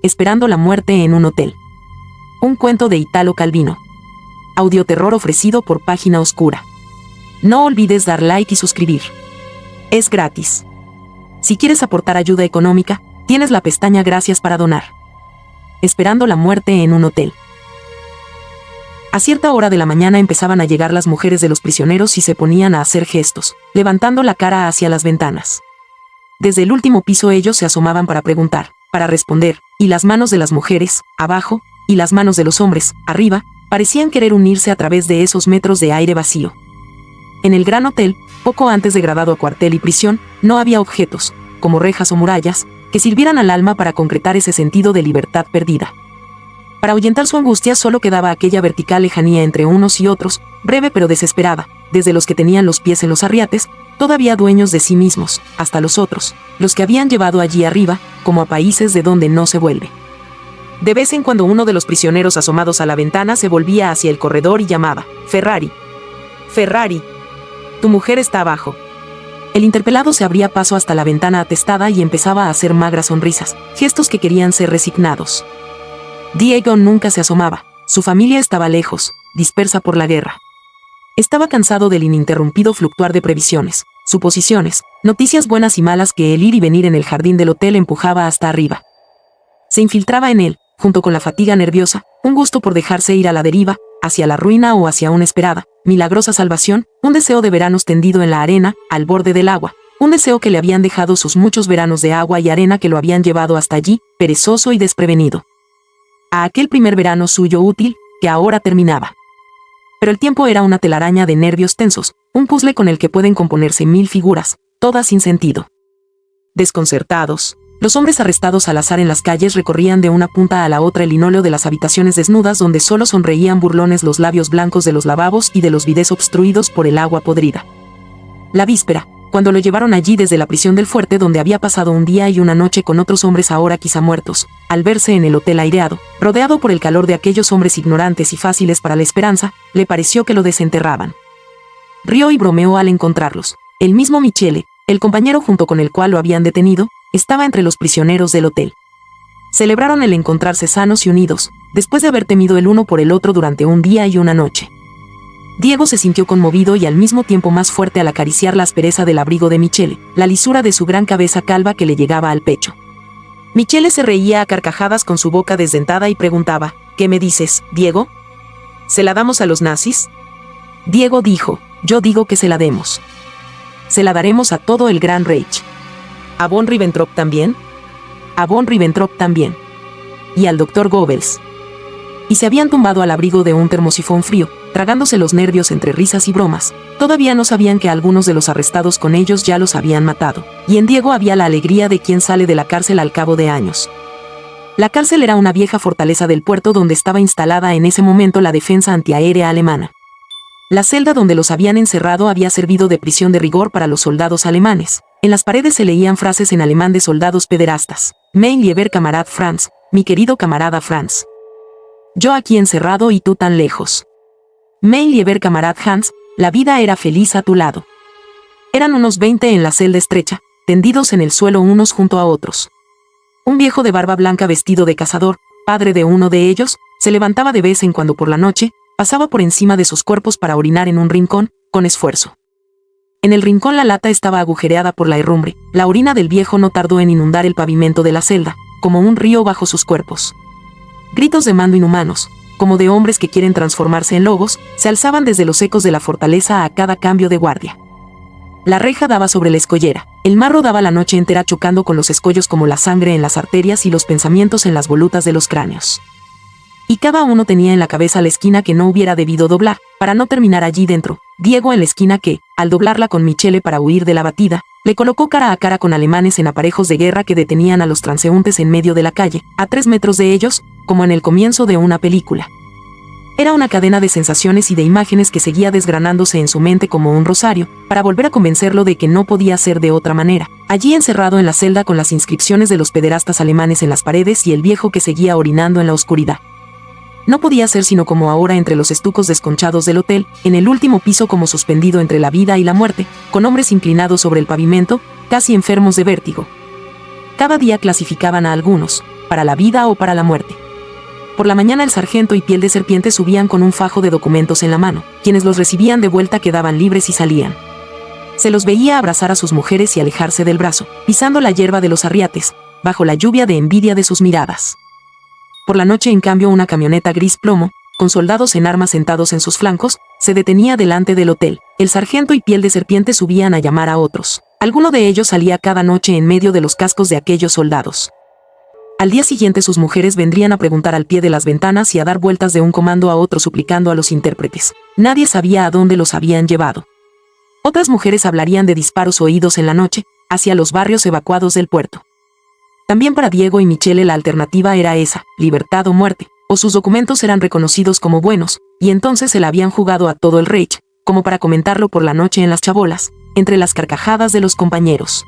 Esperando la muerte en un hotel. Un cuento de Italo Calvino. Audioterror ofrecido por Página Oscura. No olvides dar like y suscribir. Es gratis. Si quieres aportar ayuda económica, tienes la pestaña Gracias para donar. Esperando la muerte en un hotel. A cierta hora de la mañana empezaban a llegar las mujeres de los prisioneros y se ponían a hacer gestos, levantando la cara hacia las ventanas. Desde el último piso ellos se asomaban para preguntar, para responder, y las manos de las mujeres, abajo, y las manos de los hombres, arriba, parecían querer unirse a través de esos metros de aire vacío. En el gran hotel, poco antes degradado a cuartel y prisión, no había objetos, como rejas o murallas, que sirvieran al alma para concretar ese sentido de libertad perdida. Para ahuyentar su angustia solo quedaba aquella vertical lejanía entre unos y otros, breve pero desesperada, desde los que tenían los pies en los arriates, todavía dueños de sí mismos, hasta los otros, los que habían llevado allí arriba, como a países de donde no se vuelve. De vez en cuando uno de los prisioneros asomados a la ventana se volvía hacia el corredor y llamaba, «Ferrari. Ferrari. Tu mujer está abajo». El interpelado se abría paso hasta la ventana atestada y empezaba a hacer magras sonrisas, gestos que querían ser resignados. Diego nunca se asomaba, su familia estaba lejos, dispersa por la guerra. Estaba cansado del ininterrumpido fluctuar de previsiones, suposiciones, noticias buenas y malas que el ir y venir en el jardín del hotel empujaba hasta arriba. Se infiltraba en él, junto con la fatiga nerviosa, un gusto por dejarse ir a la deriva, hacia la ruina o hacia una esperada, milagrosa salvación, un deseo de veranos tendido en la arena, al borde del agua, un deseo que le habían dejado sus muchos veranos de agua y arena que lo habían llevado hasta allí, perezoso y desprevenido. A aquel primer verano suyo útil, que ahora terminaba. Pero el tiempo era una telaraña de nervios tensos, un puzzle con el que pueden componerse 1000 figuras, todas sin sentido. Desconcertados, los hombres arrestados al azar en las calles recorrían de una punta a la otra el linóleo de las habitaciones desnudas donde solo sonreían burlones los labios blancos de los lavabos y de los bidés obstruidos por el agua podrida. La víspera, cuando lo llevaron allí desde la prisión del fuerte donde había pasado un día y una noche con otros hombres ahora quizá muertos, al verse en el hotel aireado, rodeado por el calor de aquellos hombres ignorantes y fáciles para la esperanza, le pareció que lo desenterraban. Rió y bromeó al encontrarlos. El mismo Michele, el compañero junto con el cual lo habían detenido, estaba entre los prisioneros del hotel. Celebraron el encontrarse sanos y unidos, después de haber temido el uno por el otro durante un día y una noche. Diego se sintió conmovido y al mismo tiempo más fuerte al acariciar la aspereza del abrigo de Michele, la lisura de su gran cabeza calva que le llegaba al pecho. Michele se reía a carcajadas con su boca desdentada y preguntaba, «¿Qué me dices, Diego? ¿Se la damos a los nazis?» Diego dijo, «Yo digo que se la demos. Se la daremos a todo el Gran Reich». ¿A von Ribbentrop también? A von Ribbentrop también. Y al doctor Goebbels. Y se habían tumbado al abrigo de un termosifón frío, tragándose los nervios entre risas y bromas. Todavía no sabían que algunos de los arrestados con ellos ya los habían matado, y en Diego había la alegría de quien sale de la cárcel al cabo de años. La cárcel era una vieja fortaleza del puerto donde estaba instalada en ese momento la defensa antiaérea alemana. La celda donde los habían encerrado había servido de prisión de rigor para los soldados alemanes. En las paredes se leían frases en alemán de soldados pederastas. «Mein lieber Kamerad Franz, mi querido camarada Franz. Yo aquí encerrado y tú tan lejos. Mein lieber Kamerad Hans, la vida era feliz a tu lado». Eran unos 20 en la celda estrecha, tendidos en el suelo unos junto a otros. Un viejo de barba blanca vestido de cazador, padre de uno de ellos, se levantaba de vez en cuando por la noche, pasaba por encima de sus cuerpos para orinar en un rincón, con esfuerzo. En el rincón la lata estaba agujereada por la herrumbre. La orina del viejo no tardó en inundar el pavimento de la celda, como un río bajo sus cuerpos. Gritos de mando inhumanos, como de hombres que quieren transformarse en lobos, se alzaban desde los ecos de la fortaleza a cada cambio de guardia. La reja daba sobre la escollera. El marro daba la noche entera chocando con los escollos como la sangre en las arterias y los pensamientos en las volutas de los cráneos. Y cada uno tenía en la cabeza la esquina que no hubiera debido doblar, para no terminar allí dentro. Diego en la esquina que, al doblarla con Michele para huir de la batida, le colocó cara a cara con alemanes en aparejos de guerra que detenían a los transeúntes en medio de la calle, a 3 metros de ellos, como en el comienzo de una película. Era una cadena de sensaciones y de imágenes que seguía desgranándose en su mente como un rosario, para volver a convencerlo de que no podía ser de otra manera. Allí encerrado en la celda con las inscripciones de los pederastas alemanes en las paredes y el viejo que seguía orinando en la oscuridad. No podía ser sino como ahora entre los estucos desconchados del hotel, en el último piso como suspendido entre la vida y la muerte, con hombres inclinados sobre el pavimento, casi enfermos de vértigo. Cada día clasificaban a algunos, para la vida o para la muerte. Por la mañana el sargento y Piel de Serpiente subían con un fajo de documentos en la mano. Quienes los recibían de vuelta quedaban libres y salían. Se los veía abrazar a sus mujeres y alejarse del brazo, pisando la hierba de los arriates, bajo la lluvia de envidia de sus miradas. Por la noche, en cambio, una camioneta gris plomo, con soldados en armas sentados en sus flancos, se detenía delante del hotel. El sargento y Piel de Serpiente subían a llamar a otros. Alguno de ellos salía cada noche en medio de los cascos de aquellos soldados. Al día siguiente sus mujeres vendrían a preguntar al pie de las ventanas y a dar vueltas de un comando a otro suplicando a los intérpretes. Nadie sabía a dónde los habían llevado. Otras mujeres hablarían de disparos oídos en la noche, hacia los barrios evacuados del puerto. También para Diego y Michele la alternativa era esa, libertad o muerte, o sus documentos eran reconocidos como buenos, y entonces se la habían jugado a todo el Reich, como para comentarlo por la noche en las chabolas, entre las carcajadas de los compañeros.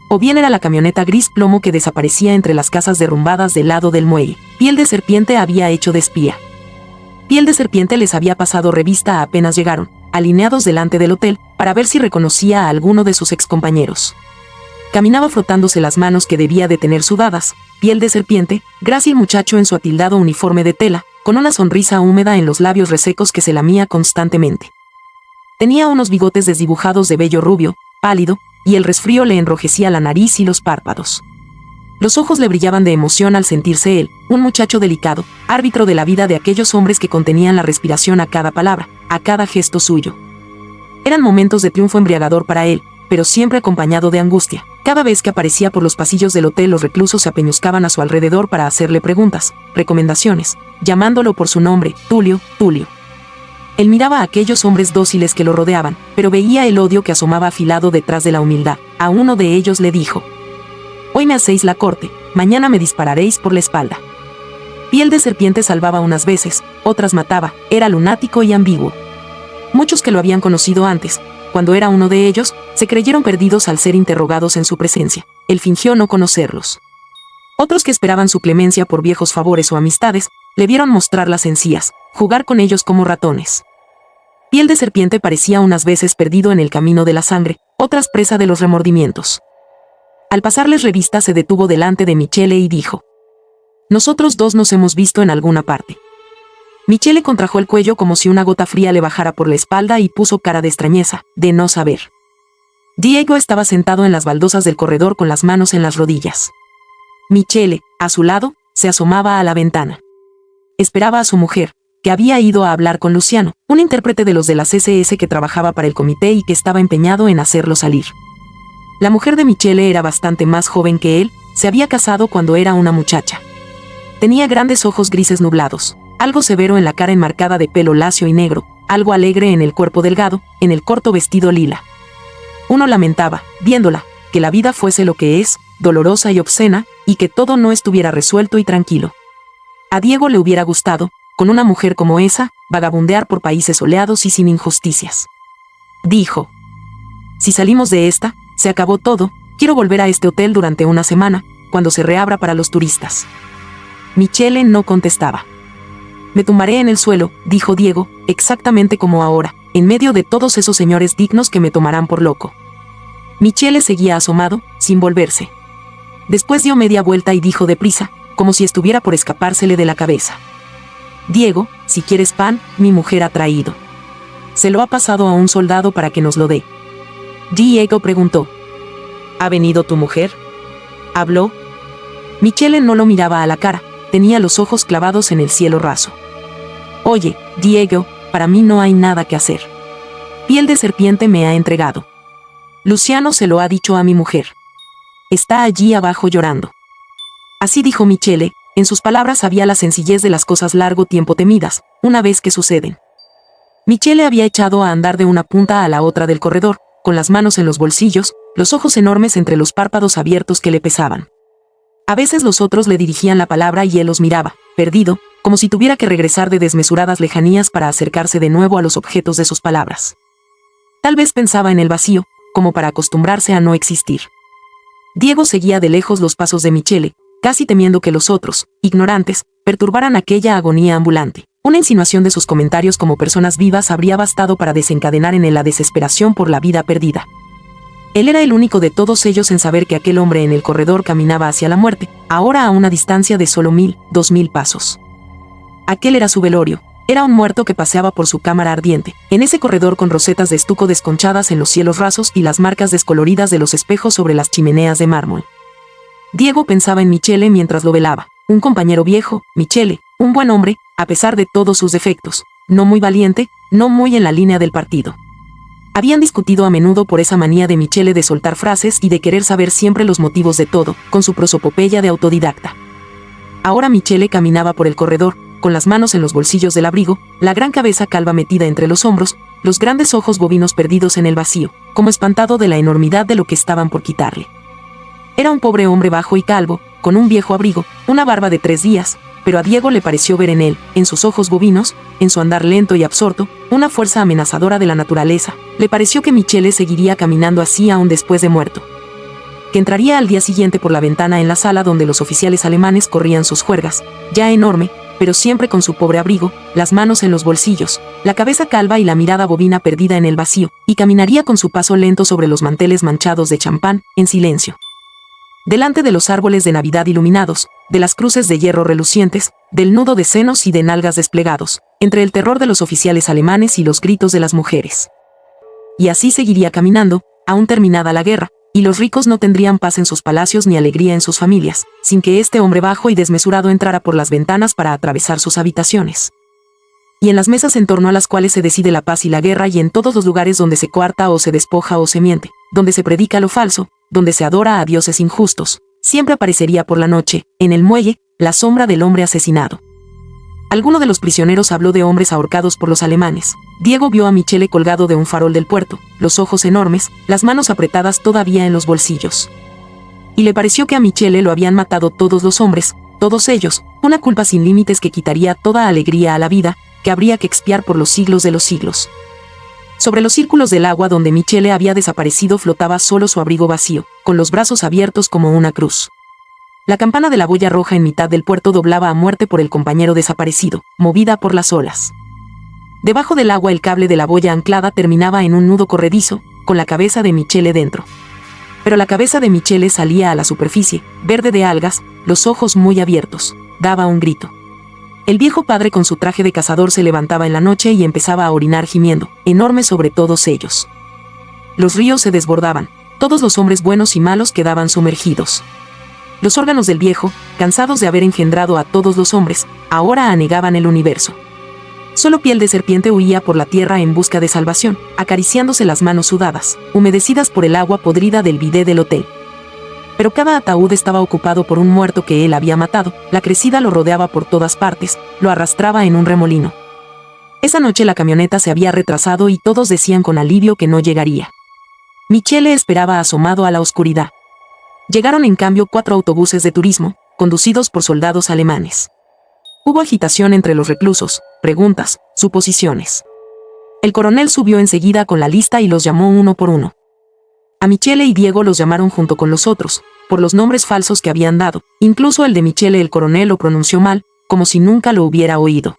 O bien era la camioneta gris plomo que desaparecía entre las casas derrumbadas del lado del muelle. Piel de Serpiente había hecho de espía. Piel de Serpiente les había pasado revista apenas llegaron, alineados delante del hotel, para ver si reconocía a alguno de sus excompañeros. Caminaba frotándose las manos que debía de tener sudadas. Piel de Serpiente, grácil muchacho en su atildado uniforme de tela, con una sonrisa húmeda en los labios resecos que se lamía constantemente. Tenía unos bigotes desdibujados de vello rubio, pálido, y el resfrío le enrojecía la nariz y los párpados. Los ojos le brillaban de emoción al sentirse él, un muchacho delicado, árbitro de la vida de aquellos hombres que contenían la respiración a cada palabra, a cada gesto suyo. Eran momentos de triunfo embriagador para él, pero siempre acompañado de angustia. Cada vez que aparecía por los pasillos del hotel, los reclusos se apeñuscaban a su alrededor para hacerle preguntas, recomendaciones, llamándolo por su nombre, Tulio, Tulio. Él miraba a aquellos hombres dóciles que lo rodeaban, pero veía el odio que asomaba afilado detrás de la humildad. A uno de ellos le dijo: «Hoy me hacéis la corte, mañana me dispararéis por la espalda». Piel de Serpiente salvaba unas veces, otras mataba, era lunático y ambiguo. Muchos que lo habían conocido antes, cuando era uno de ellos, se creyeron perdidos al ser interrogados en su presencia. Él fingió no conocerlos. Otros que esperaban su clemencia por viejos favores o amistades, le vieron mostrar las encías, jugar con ellos como ratones. Piel de Serpiente parecía unas veces perdido en el camino de la sangre, otras presa de los remordimientos. Al pasarles revista se detuvo delante de Michele y dijo: «Nosotros dos nos hemos visto en alguna parte». Michele contrajo el cuello como si una gota fría le bajara por la espalda y puso cara de extrañeza, de no saber. Diego estaba sentado en las baldosas del corredor con las manos en las rodillas. Michele, a su lado, se asomaba a la ventana. Esperaba a su mujer, que había ido a hablar con Luciano, un intérprete de los de las SS que trabajaba para el comité y que estaba empeñado en hacerlo salir. La mujer de Michele era bastante más joven que él, se había casado cuando era una muchacha. Tenía grandes ojos grises nublados, algo severo en la cara enmarcada de pelo lacio y negro, algo alegre en el cuerpo delgado, en el corto vestido lila. Uno lamentaba, viéndola, que la vida fuese lo que es, dolorosa y obscena, y que todo no estuviera resuelto y tranquilo. A Diego le hubiera gustado, con una mujer como esa, vagabundear por países soleados y sin injusticias. Dijo: «Si salimos de esta, se acabó todo, quiero volver a este hotel durante una semana, cuando se reabra para los turistas». Michele no contestaba. «Me tumbaré en el suelo», dijo Diego, «exactamente como ahora, en medio de todos esos señores dignos que me tomarán por loco». Michele seguía asomado, sin volverse. Después dio media vuelta y dijo deprisa, como si estuviera por escapársele de la cabeza: «Diego, si quieres pan, mi mujer ha traído. Se lo ha pasado a un soldado para que nos lo dé». Diego preguntó: «¿Ha venido tu mujer? ¿Habló?» Michele no lo miraba a la cara, tenía los ojos clavados en el cielo raso. «Oye, Diego, para mí no hay nada que hacer. Piel de Serpiente me ha entregado. Luciano se lo ha dicho a mi mujer. Está allí abajo llorando». Así dijo Michele, en sus palabras había la sencillez de las cosas largo tiempo temidas, una vez que suceden. Michele había echado a andar de una punta a la otra del corredor, con las manos en los bolsillos, los ojos enormes entre los párpados abiertos que le pesaban. A veces los otros le dirigían la palabra y él los miraba, perdido, como si tuviera que regresar de desmesuradas lejanías para acercarse de nuevo a los objetos de sus palabras. Tal vez pensaba en el vacío, como para acostumbrarse a no existir. Diego seguía de lejos los pasos de Michele, casi temiendo que los otros, ignorantes, perturbaran aquella agonía ambulante. Una insinuación de sus comentarios como personas vivas habría bastado para desencadenar en él la desesperación por la vida perdida. Él era el único de todos ellos en saber que aquel hombre en el corredor caminaba hacia la muerte, ahora a una distancia de solo 1000-2000 pasos. Aquel era su velorio. Era un muerto que paseaba por su cámara ardiente, en ese corredor con rosetas de estuco desconchadas en los cielos rasos y las marcas descoloridas de los espejos sobre las chimeneas de mármol. Diego pensaba en Michele mientras lo velaba. Un compañero viejo, Michele, un buen hombre, a pesar de todos sus defectos, no muy valiente, no muy en la línea del partido. Habían discutido a menudo por esa manía de Michele de soltar frases y de querer saber siempre los motivos de todo, con su prosopopeya de autodidacta. Ahora Michele caminaba por el corredor, con las manos en los bolsillos del abrigo, la gran cabeza calva metida entre los hombros, los grandes ojos bovinos perdidos en el vacío, como espantado de la enormidad de lo que estaban por quitarle. Era un pobre hombre bajo y calvo, con un viejo abrigo, una barba de 3 días, pero a Diego le pareció ver en él, en sus ojos bovinos, en su andar lento y absorto, una fuerza amenazadora de la naturaleza. Le pareció que Michele seguiría caminando así aún después de muerto. Que entraría al día siguiente por la ventana en la sala donde los oficiales alemanes corrían sus juergas, ya enorme, pero siempre con su pobre abrigo, las manos en los bolsillos, la cabeza calva y la mirada bovina perdida en el vacío, y caminaría con su paso lento sobre los manteles manchados de champán, en silencio. Delante de los árboles de Navidad iluminados, de las cruces de hierro relucientes, del nudo de senos y de nalgas desplegados, entre el terror de los oficiales alemanes y los gritos de las mujeres. Y así seguiría caminando, aún terminada la guerra, y los ricos no tendrían paz en sus palacios ni alegría en sus familias, sin que este hombre bajo y desmesurado entrara por las ventanas para atravesar sus habitaciones. Y en las mesas en torno a las cuales se decide la paz y la guerra, y en todos los lugares donde se coarta o se despoja o se miente, donde se predica lo falso, donde se adora a dioses injustos, siempre aparecería por la noche, en el muelle, la sombra del hombre asesinado. Alguno de los prisioneros habló de hombres ahorcados por los alemanes. Diego vio a Michele colgado de un farol del puerto, los ojos enormes, las manos apretadas todavía en los bolsillos. Y le pareció que a Michele lo habían matado todos los hombres, todos ellos, una culpa sin límites que quitaría toda alegría a la vida, que habría que expiar por los siglos de los siglos. Sobre los círculos del agua donde Michele había desaparecido flotaba solo su abrigo vacío, con los brazos abiertos como una cruz. La campana de la boya roja en mitad del puerto doblaba a muerte por el compañero desaparecido, movida por las olas. Debajo del agua el cable de la boya anclada terminaba en un nudo corredizo, con la cabeza de Michele dentro. Pero la cabeza de Michele salía a la superficie, verde de algas, los ojos muy abiertos. Daba un grito. El viejo padre con su traje de cazador se levantaba en la noche y empezaba a orinar gimiendo, enorme sobre todos ellos. Los ríos se desbordaban, todos los hombres buenos y malos quedaban sumergidos. Los órganos del viejo, cansados de haber engendrado a todos los hombres, ahora anegaban el universo. Solo Piel de Serpiente huía por la tierra en busca de salvación, acariciándose las manos sudadas, humedecidas por el agua podrida del bidé del hotel. Pero cada ataúd estaba ocupado por un muerto que él había matado, la crecida lo rodeaba por todas partes, lo arrastraba en un remolino. Esa noche la camioneta se había retrasado y todos decían con alivio que no llegaría. Michele esperaba asomado a la oscuridad. Llegaron en cambio 4 autobuses de turismo, conducidos por soldados alemanes. Hubo agitación entre los reclusos, preguntas, suposiciones. El coronel subió enseguida con la lista y los llamó uno por uno. A Michele y Diego los llamaron junto con los otros, por los nombres falsos que habían dado, incluso el de Michele el coronel lo pronunció mal, como si nunca lo hubiera oído.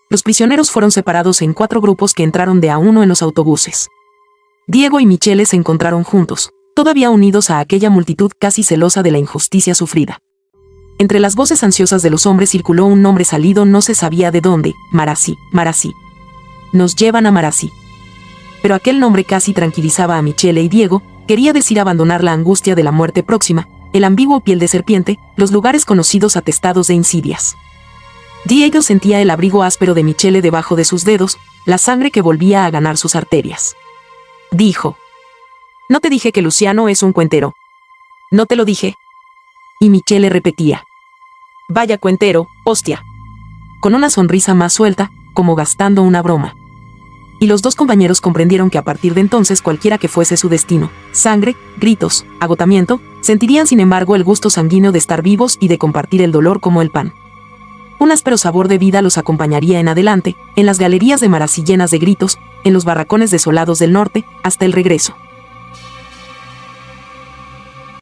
Los prisioneros fueron separados en 4 grupos que entraron de a uno en los autobuses. Diego y Michele se encontraron juntos, todavía unidos a aquella multitud casi celosa de la injusticia sufrida. Entre las voces ansiosas de los hombres circuló un nombre salido no se sabía de dónde, Marasí, Marasí. Nos llevan a Marasí. Pero aquel nombre casi tranquilizaba a Michele y Diego, quería decir abandonar la angustia de la muerte próxima, el ambiguo Piel de Serpiente, los lugares conocidos atestados de insidias. Diego sentía el abrigo áspero de Michele debajo de sus dedos, la sangre que volvía a ganar sus arterias. Dijo: «¿No te dije que Luciano es un cuentero? ¿No te lo dije?» Y Michele repetía: «Vaya cuentero, hostia», con una sonrisa más suelta, como gastando una broma. Y los 2 compañeros comprendieron que a partir de entonces cualquiera que fuese su destino, sangre, gritos, agotamiento, sentirían sin embargo el gusto sanguíneo de estar vivos y de compartir el dolor como el pan. Un áspero sabor de vida los acompañaría en adelante, en las galerías de Marasí llenas de gritos, en los barracones desolados del norte, hasta el regreso.